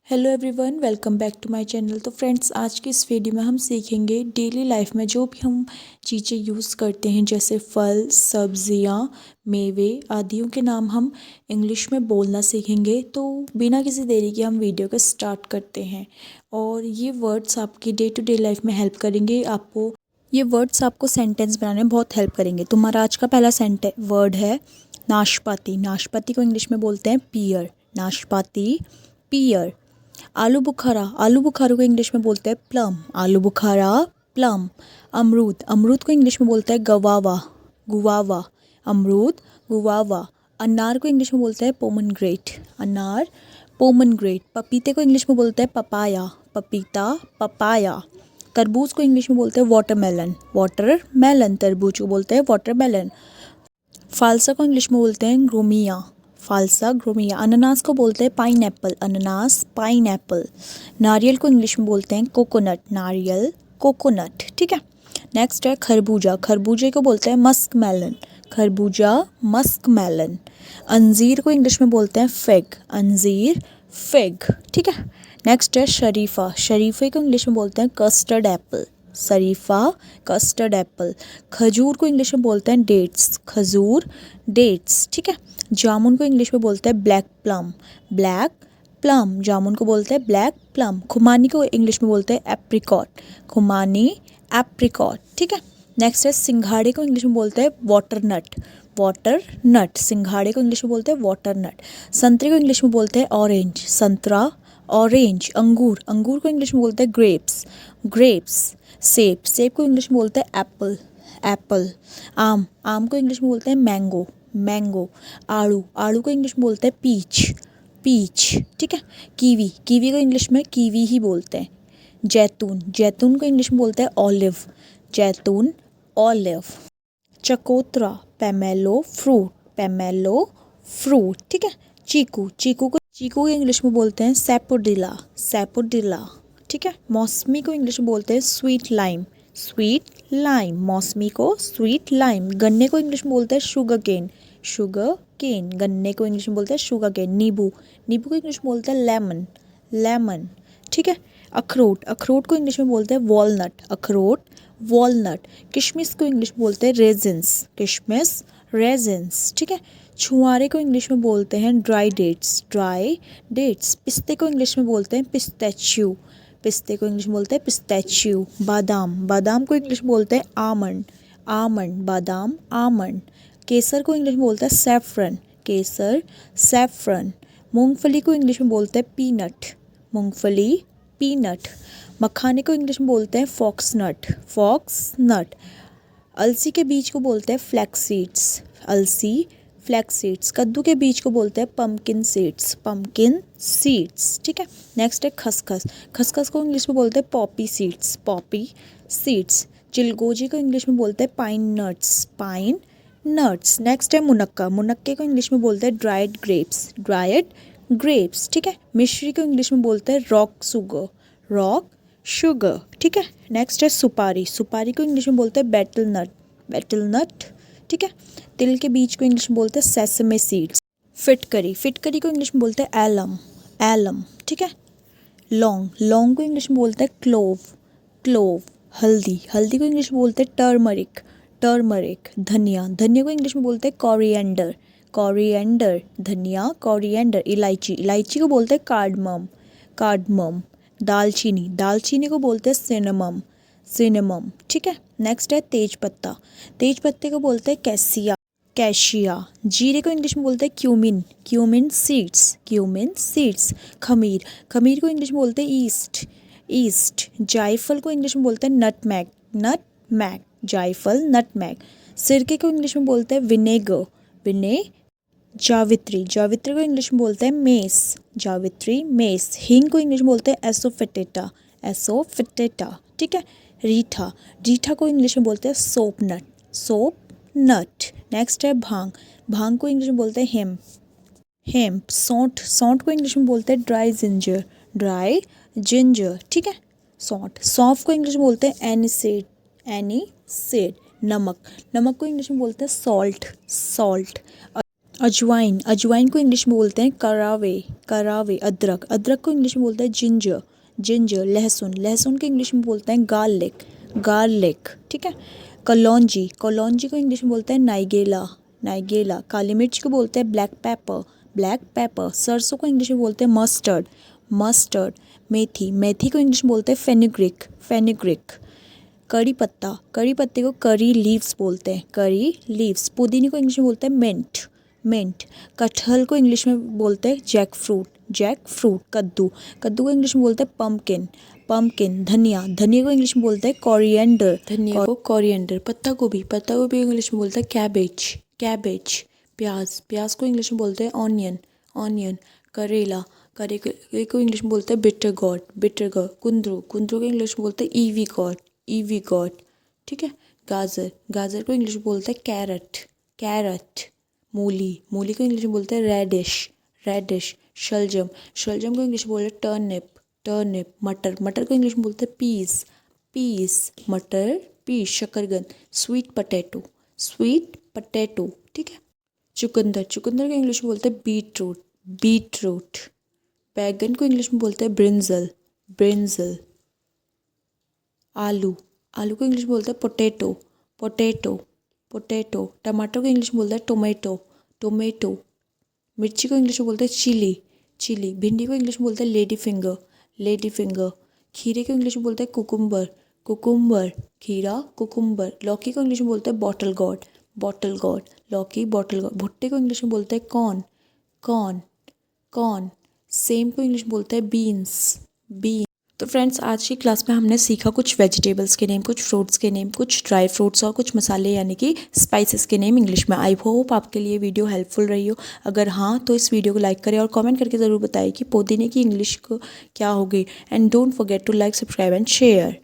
Hello everyone, welcome back to my channel. तो friends, आज की इस वीडियो में हम सीखेंगे डेली लाइफ में जो भी हम चीज़ें यूज़ करते हैं, जैसे फल, सब्जियां, मेवे आदियों के नाम हम इंग्लिश में बोलना सीखेंगे। तो बिना किसी देरी के हम वीडियो को स्टार्ट करते हैं। और ये वर्ड्स आपकी डे टू डे लाइफ में हेल्प करेंगे। ये वर्ड्स आपको सेंटेंस बनाने में बहुत हेल्प करेंगे। तुम्हारा आज का पहला वर्ड है नाशपाती। नाशपाती को इंग्लिश में बोलते हैं पियर। नाशपाती, पियर। आलू बुखारा, आलू बुखारा को इंग्लिश में बोलते हैं प्लम। आलू बुखारा, प्लम। अमरूद, अमरूद को इंग्लिश में बोलते हैं गवावा। गुवावा, अमरूद, गुवावा। अनार को इंग्लिश में बोलते हैं पोमनग्रेट। अनार, पोमनग्रेट। पपीते को इंग्लिश में बोलते हैं पपाया। पपीता, पपाया। तरबूज को इंग्लिश में बोलते हैं वाटरमेलन। वाटरमेलन, तरबूज को बोलते हैं वाटरमेलन। फालसा को इंग्लिश में बोलते हैं ग्रोमिया। फालसा, ग्रोमिया। अनानास को बोलते हैं पाइनएप्पल। अनानास, पाइनएप्पल। नारियल को इंग्लिश में बोलते हैं कोकोनट। नारियल, कोकोनट। ठीक है। नेक्स्ट है खरबूजा। खरबूजे को बोलते हैं मस्क मेलन। खरबूजा, मस्क मेलन। अंजीर को इंग्लिश में बोलते हैं फिग। अंजीर, फिग। ठीक है। नेक्स्ट है शरीफा। शरीफे को इंग्लिश में बोलते हैं कस्टर्ड एप्पल। शरीफा, कस्टर्ड एप्पल। खजूर को इंग्लिश में बोलते हैं डेट्स। खजूर, डेट्स। ठीक है। जामुन को इंग्लिश में बोलते हैं ब्लैक प्लम। ब्लैक प्लम, जामुन को बोलते हैं ब्लैक प्लम। खुमानी को इंग्लिश में बोलते हैं एप्रिकॉट। खुमानी, एप्रिकॉट। ठीक है। नेक्स्ट है सिंघाड़े को इंग्लिश में बोलते हैं वाटरनट। वाटरनट, सिंघाड़े को इंग्लिश में बोलते हैं वाटरनट। संतरे को इंग्लिश में बोलते हैं ऑरेंज। संतरा, ऑरेंज। अंगूर, अंगूर को इंग्लिश में बोलते हैं ग्रेप्स। ग्रेप्स। सेब, सेब को इंग्लिश में बोलते हैं एप्पल। एप्पल। आम, आम को इंग्लिश में बोलते हैं मैंगो। मैंगो। आड़ू, आड़ू को इंग्लिश में बोलते हैं पीच। पीच। ठीक है। कीवी, कीवी को इंग्लिश में कीवी ही बोलते हैं। जैतून, जैतून को इंग्लिश में बोलते हैं ऑलिव। जैतून, ऑलिव। चकोतरा, पेमेलो फ्रूट। पेमेलो फ्रूट। ठीक है। चीकू, चीकू को इंग्लिश में बोलते हैं सैपोडिला। सैपोडिला। ठीक है। मौसमी को इंग्लिश में बोलते हैं स्वीट लाइम। स्वीट लाइम, मौसमी को स्वीट लाइम। गन्ने को इंग्लिश में बोलते हैं शुगर केन। शुगर केन, गन्ने को इंग्लिश में बोलते हैं शुगर केन। नींबू, नींबू को इंग्लिश में बोलते हैं लेमन। लेमन। ठीक है। अखरोट, अखरोट को इंग्लिश में बोलते हैं वॉलनट। अखरोट, वॉलनट। किशमिश को इंग्लिश में बोलते हैं रेजिन्स। किशमिश, रेजिन्स। ठीक है। छुआरे को इंग्लिश में बोलते हैं ड्राई डेट्स। Dry dates. पिस्ते को इंग्लिश में बोलते हैं पिस्ताचियो। पिस्ते को इंग्लिश में बोलते हैं पिस्ताचियो। बादाम, बादाम को इंग्लिश में बोलते हैं आमंड। आमंड, बादाम, आमंड। केसर को इंग्लिश में बोलते हैं सैफरन। केसर, सैफरन। मूंगफली को इंग्लिश में बोलते हैं पीनट। मूंगफली, पीनट। मखाने को इंग्लिश में बोलते हैं फॉक्सनट। फॉक्सनट। अलसी के बीज को बोलते हैं फ्लैक्स सीड्स। अलसी, फ्लैक्स सीड्स। कद्दू के बीज को बोलते हैं पम्पकिन सीड्स। Pumpkin seeds. ठीक है। नेक्स्ट है खसखस। खसखस को इंग्लिश में बोलते हैं पॉपी सीड्स। Poppy seeds. चिलगोजी को इंग्लिश में बोलते हैं pine nuts. Pine nuts. Next है मुनक्का। मुनक्के को इंग्लिश में बोलते हैं ड्राइड ग्रेप्स। Dried grapes. ठीक है। मिश्री को इंग्लिश में बोलते हैं रॉक शुगर। Rock sugar. ठीक है। नेक्स्ट है सुपारी। सुपारी को इंग्लिश में बोलते हैं बेटल नट। बेटल नट। ठीक है। तिल के बीज को इंग्लिश में बोलते हैं सेसमे सीड्स। फिटकरी, फिटकरी को इंग्लिश में बोलते हैं एलम। एलम। ठीक है। लौंग, लौंग को इंग्लिश में बोलते हैं क्लोव। क्लोव। हल्दी, हल्दी को इंग्लिश में बोलते हैं टर्मरिक। टर्मरिक। धनिया, धनिया को इंग्लिश में बोलते हैं कोरिएंडर। कोरिएंडर, धनिया, कोरिएंडर। इलायची, इलायची को बोलते हैं कार्डमम। कार्डमम। दालचीनी, दालचीनी को बोलते हैं सिनेमम। सिनेमम। ठीक है। नेक्स्ट है तेज पत्ता। तेज पत्ते को बोलते हैं कैसिया। कैशिया। जीरे को इंग्लिश में बोलते हैं cumin. Cumin seeds. Cumin seeds. खमीर, खमीर को इंग्लिश में बोलते हैं ईस्ट। ईस्ट। जायफल को इंग्लिश में बोलते हैं नटमैग। नटमैग, जायफल, नटमैग। सिरके को इंग्लिश में बोलते हैं विनेगर। विने। जावित्री, जावित्री को इंग्लिश में बोलते हैं मेस। जावित्री, मेस। हींग को इंग्लिश में बोलते हैं एसोफेटेटा। एसोफेटेटा। ठीक है। रीठा, रीठा को इंग्लिश में बोलते हैं सोप नट। सोप नट। नेक्स्ट है भांग। भांग को इंग्लिश में बोलते हैं हेम्प। हेम्प। सौंठ, सौंठ को इंग्लिश में बोलते हैं ड्राई जिंजर। Dry ginger. ठीक है। सौंठ। सौंफ को इंग्लिश में बोलते हैं एनिसेड। एनिसेड। नमक, नमक को इंग्लिश में बोलते हैं सॉल्ट। सॉल्ट। अजवाइन, अजवाइन को इंग्लिश में बोलते हैं करावे, करावे। अदरक, अदरक को इंग्लिश में बोलते हैं जिंजर, जिंजर। लहसुन, लहसुन को इंग्लिश में बोलते हैं गार्लिक, गार्लिक। ठीक है। कलौंजी, कलौंजी को इंग्लिश में बोलते हैं नाइगेला, नाइगेला। काली मिर्च को बोलते हैं ब्लैक पेपर, ब्लैक पेपर। सरसों को इंग्लिश में बोलते हैं मस्टर्ड, मस्टर्ड। मेथी, मेथी को इंग्लिश में बोलते हैं फेनुग्रीक, फेनुग्रीक। कड़ी पत्ता, कड़ी पत्ते को करी लीव्स बोलते हैं, करी लीव्स। पुदीने को इंग्लिश में बोलते हैं मिंट, मिंट। कटहल को इंग्लिश में बोलते हैं जैक फ्रूट, जैक फ्रूट। कद्दू, कद्दू को इंग्लिश में बोलते हैं पम्पकिन, पम्पकिन। धनिया, धनिया को इंग्लिश में बोलते हैं कोरिएंडर, धनिया को कोरिएंडर। पत्ता गोभी, पत्ता गोभी को इंग्लिश में बोलते हैं कैबेज, कैबेज। प्याज, प्याज को इंग्लिश में बोलते हैं ऑनियन, ऑनियन। करेला, करेले को इंग्लिश में बोलते हैं बिटर गॉड, बिटर गॉड। कुंदरू, कुंदरू को इंग्लिश में बोलते हैं ईवी गॉड, ईवी गॉड। ठीक है। गाजर, गाजर को इंग्लिश में बोलते हैं कैरट, कैरट। मूली, मूली को इंग्लिश में बोलते हैं रेडिश, रेडिश। शलजम, शलजम को इंग्लिश में बोलते हैं टर्निप, टर्निप। मटर, मटर को इंग्लिश में बोलते हैं पीस, पीस। मटर, पीस। शकरकंद, स्वीट पटेटो, स्वीट पटेटो। ठीक है। चुकंदर, चुकंदर को इंग्लिश में बोलते हैं बीट रूट, बीट रूट। बैगन को इंग्लिश में बोलते हैं ब्रिंजल, ब्रिंजल। आलू, आलू को इंग्लिश में बोलते हैं पोटैटो, पोटैटो, पोटैटो। टमाटर को इंग्लिश में बोलते हैं टोमेटो, टोमेटो। मिर्ची को इंग्लिश में बोलते हैं चिली, चिली। भिंडी को इंग्लिश में बोलते हैं लेडी फिंगर, लेडी फिंगर। खीरे को इंग्लिश में बोलते हैं कुकुम्बर, कुकुम्बर। खीरा, कुकुम्बर। लौकी को इंग्लिश में बोलते हैं बॉटल गॉड, बॉटल गॉड। लौकी, बॉटल गॉड। भुट्टे को इंग्लिश में बोलते हैं कॉर्न, कॉर्न, कॉर्न। सेम को इंग्लिश में बोलते हैं बीन्स, बीन। तो फ्रेंड्स, आज की क्लास में हमने सीखा कुछ वेजिटेबल्स के नेम, कुछ फ्रूट्स के नेम, कुछ ड्राई फ्रूट्स और कुछ मसाले यानी कि स्पाइसेस के नेम इंग्लिश में। आई होप आपके लिए वीडियो हेल्पफुल रही हो। अगर हाँ तो इस वीडियो को लाइक करें और कमेंट करके ज़रूर बताएं कि पुदीने की इंग्लिश को क्या होगी। And don't forget to like, subscribe and share.